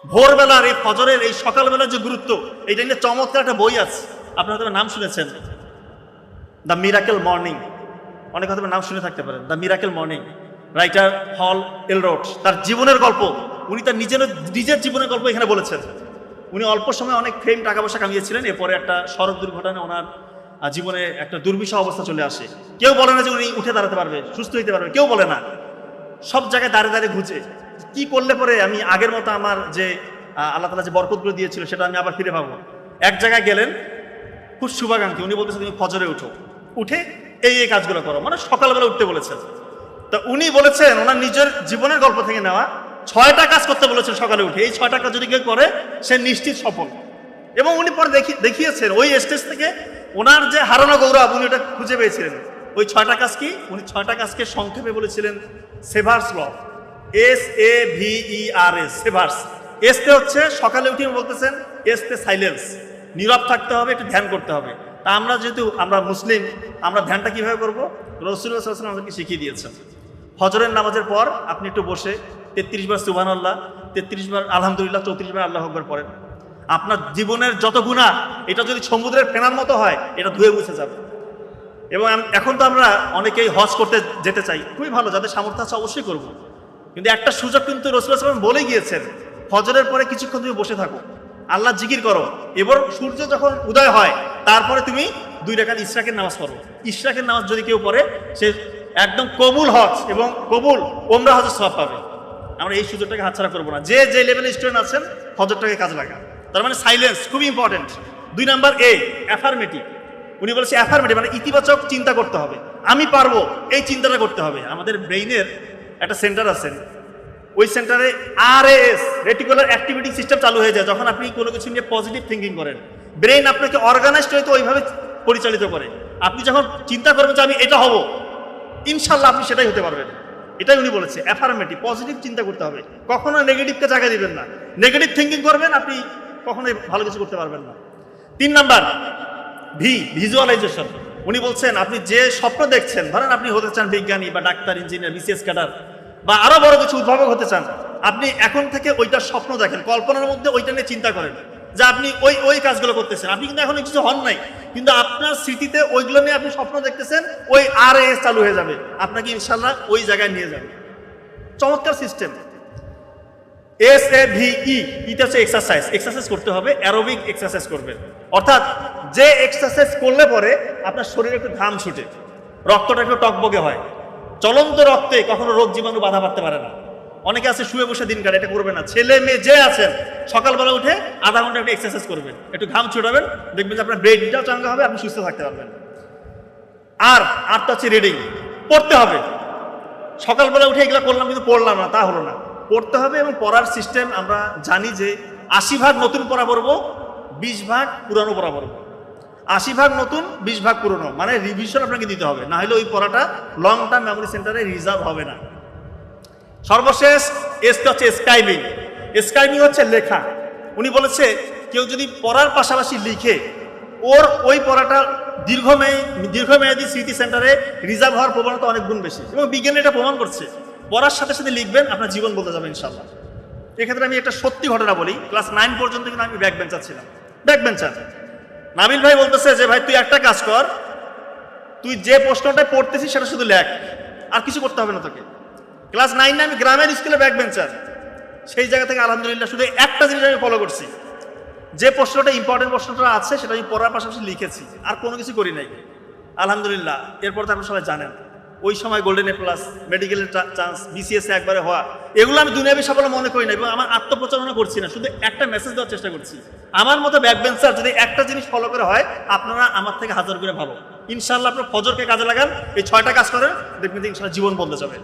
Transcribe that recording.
ভোরবেলার এই ফজরের এই সকালবেলার যে গুরুত্ব, এইটা নিয়ে চমৎকার একটা বই আছে, আপনারা হয়তো নাম শুনেছেন, দ্য মিরাকেল মর্নিং। অনেক হয়তো নাম শুনে থাকতে পারেন, দ্য মিরাকেল মর্নিং। রাইটার হল এলরোড, তার জীবনের গল্প, উনি তার নিজের জীবনের গল্প এখানে বলেছেন। উনি অল্প সময় অনেক ফেম, টাকা পয়সা কামিয়েছিলেন। এরপরে একটা সড়ক দুর্ঘটনায় ওনার জীবনে একটা দুর্বিষহ অবস্থা চলে আসে। কেউ বলে না যে উনি উঠে দাঁড়াতে পারবে, সুস্থ হইতে পারবে, কেউ বলে না। সব জায়গায় দাঁড়িয়ে দাঁড়িয়ে ঘুচে কি করলে পরে আমি আগের মতো আমার যে আল্লাহ তাআলা যে বরকতগুলো দিয়েছিল সেটা আমি আবার ফিরে পাবো। এক জায়গায় গেলেন, খুব শুভাকাঙ্ক্ষী, উনি বলতেছেন তুমি ফজরে উঠো, উঠে এই কাজগুলো করো, মানে সকালবেলা উঠতে বলেছেন। তা উনি বলেছেন ওনার নিজের জীবনের গল্প থেকে নেওয়া 6টা কাজ করতে বলেছেন সকালে উঠে। এই 6টা কাজ যদি কেউ করে সে নিশ্চিত সফল। এবং উনি পরে দেখিয়েছেন ওই স্টেজ থেকে ওনার যে হারানো গৌরব উনি ওটা খুঁজে পেয়েছিলেন। ওই 6টা কাজ কি? উনি 6টা কাজকে সংক্ষেপে বলেছিলেন সেভার্স ল, SAVERS, সেভার্স। এসতে হচ্ছে সকালে উঠে বলতেছেন, এসতে সাইলেন্স, নীরব থাকতে হবে, একটু ধ্যান করতে হবে। তা আমরা যেহেতু আমরা মুসলিম, আমরা ধ্যানটা কিভাবে করবো? রাসূলুল্লাহ সাল্লাল্লাহু আলাইহি ওয়াসাল্লাম আমাদেরকে শিখিয়ে দিয়েছেন। ফজরের নামাজের পর আপনি একটু বসে 33 বার সুবহানাল্লাহ, 33 বার আলহামদুলিল্লাহ, 34 বার আল্লাহু আকবার পড়েন। আপনার জীবনের যত গুনাহ, এটা যদি সমুদ্রের ফেনার মতো হয়, এটা ধুয়ে মুছে যাবে। এবং এখন তো আমরা অনেকেই হজ করতে যেতে চাই, খুবই ভালো, যাদের সামর্থ্য আছে অবশ্যই করব। কিন্তু একটা সুযোগ কিন্তু রাসূলুল্লাহ সাল্লাল্লাহু আলাইহি ওয়াসাল্লাম বলে গিয়েছেন, ফজরের পরে কিছুক্ষণ তুমি বসে থাকো, আল্লাহ জিকির করো। এবার সূর্য যখন উদয় হয় তারপরে তুমি 2 রাকাত ইশরাকের নামাজ পড়ো। ইশরাকের নামাজ যদি কেউ পড়ে সে একদম কবুল হজ এবং কবুল ওমরা হজের সওয়াব পাবে। আমরা এই সুযোগটাকে হাতছাড়া করবো না। যে লেভেলে স্টুডেন্ট আছেন ফজরটাকে কাজে লাগা। তার মানে সাইলেন্স খুবই ইম্পর্টেন্ট। 2 number affirmative. উনি বলেছে অ্যাফার্মেটিভ মানে ইতিবাচক চিন্তা করতে হবে, আমি পারবো, এই চিন্তাটা করতে হবে। আমাদের ব্রেইনের একটা সেন্টার আছে, ওই সেন্টারে RAS, রেটিকুলার অ্যাক্টিভিটি সিস্টেম চালু হয়ে যায় যখন আপনি কোনো কিছু নিয়ে পজিটিভ থিঙ্কিং করেন। ব্রেইন আপনাকে অর্গানাইজড হয়তো ওইভাবে পরিচালিত করে। আপনি যখন চিন্তা করবেন যে আমি এটা হব, ইনশাল্লাহ আপনি সেটাই হতে পারবেন। এটাই উনি বলেছে, অ্যাফার্মেটিভ, পজিটিভ চিন্তা করতে হবে, কখনো নেগেটিভকে জায়গা দিবেন না। নেগেটিভ থিঙ্কিং করবেন, আপনি কখনোই ভালো কিছু করতে পারবেন না। 3 নাম্বার ভিজুয়ালাইজেশন। উনি বলছেন আপনি যে স্বপ্ন দেখছেন, ধরেন আপনি হতে চান বিজ্ঞানী বা ডাক্তার, ইঞ্জিনিয়ার, BCS ক্যাডার বা আরো বড় কিছু উদ্ভাবক হতে চান, আপনি এখন থেকে ওইটা স্বপ্ন দেখেন, কল্পনার মধ্যে ওইটা নিয়ে চিন্তা করেন যে আপনি ওই কাজগুলো করতেছেন। আপনি কিন্তু এখন কিছু হন নাই, কিন্তু আপনার স্মৃতিতে ওইগুলো নিয়ে আপনি স্বপ্ন দেখতেছেন, ওই RAS চালু হয়ে যাবে, আপনাকে ইনশাল্লাহ ওই জায়গায় নিয়ে যাবে। চমৎকার সিস্টেম। SAVE, এটা হচ্ছে এক্সারসাইজ করতে হবে, অ্যারোবিক এক্সারসাইজ করবেন। অর্থাৎ যে এক্সারসাইজ করলে পরে আপনার শরীরে একটু ঘাম ছুটে, রক্তটা একটু টকবগে হয়, চলন্ত রক্তে কখনো রোগ জীবাণু বাধা পারতে পারে না। অনেকে আছে শুয়ে বসে দিন কাটে, এটা করবে না। ছেলে মেয়ে যে আছেন সকালবেলা উঠে আধা ঘন্টা একটু এক্সারসাইজ করবেন, একটু ঘাম ছুটাবেন, দেখবেন যে আপনার ব্রেনটাও চাঙ্গা হবে, আপনি সুস্থ থাকতে পারবেন। আর তো হচ্ছে রিডিং, পড়তে হবে। সকালবেলা উঠে এগুলো করলাম কিন্তু পড়লাম না, তা হলো না। পড়তে হবে এবং পড়ার সিস্টেম আমরা জানি যে 80 ভাগ নতুন পড়া পড়বো, 20 ভাগ পুরানো পড়া পড়বো। 80 ভাগ নতুন, 20 ভাগ পুরনো, মানে রিভিশন আপনাকে দিতে হবে, না হলে ওই পড়াটা লং টার্ম মেমোরি সেন্টারে রিজার্ভ হবে না। সর্বশেষ হচ্ছে স্ক্রাইবিং হচ্ছে লেখা। উনি বলেছে কেউ যদি পড়ার পাশাপাশি লিখে, ওই পড়াটা দীর্ঘমেয়াদী স্মৃতি সেন্টারে রিজার্ভ হওয়ার প্রবণতা অনেক গুণ বেশি, এবং বিজ্ঞানী এটা প্রমাণ করছে। পড়ার সাথে সাথে লিখবেন, আপনার জীবন বলতে যাবে ইনশাল্লাহ। এক্ষেত্রে আমি একটা সত্যি ঘটনা বলি। ক্লাস 9 পর্যন্ত কিন্তু আমি ব্যাক বেঞ্চার ছিলাম। নাবিল ভাই বলতেছে যে ভাই তুই একটা কাজ কর, তুই যে প্রশ্নটা পড়তেছিস সেটা শুধু লেখ, আর কিছু করতে হবে না তোকে। ক্লাস 9 আমি গ্রামের স্কুলে ব্যাক বেঞ্চার। সেই জায়গা থেকে আলহামদুলিল্লাহ শুধু একটা জিনিস আমি ফলো করছি, যে প্রশ্নটা ইম্পর্টেন্ট প্রশ্নটা আছে সেটা আমি পড়ার পাশাপাশি লিখেছি, আর কোনো কিছু করি নাই। আলহামদুলিল্লাহ। এরপর তো আপনারা সবাই জানেন ওই সময় গোল্ডেন A+, মেডিকেলের চান্স, BCS একবারে হওয়া, এগুলো আমি দুনিয়াবী সাফল্য মনে করি না, এবং আমার আত্মপ্রচারণা করছি না, শুধু একটা মেসেজ দেওয়ার চেষ্টা করছি। আমার মতো ব্যাকবেঞ্চার যদি একটা জিনিস ফলো করে হয়, আপনারা আমার থেকে 1000 গুণে ভালো। ইনশাল্লাহ আপনার ফজরকে কাজে লাগান, এই 6টা কাজ করেন, দেখবেন যে ইনশাল্লাহ জীবন বদলে যাবে।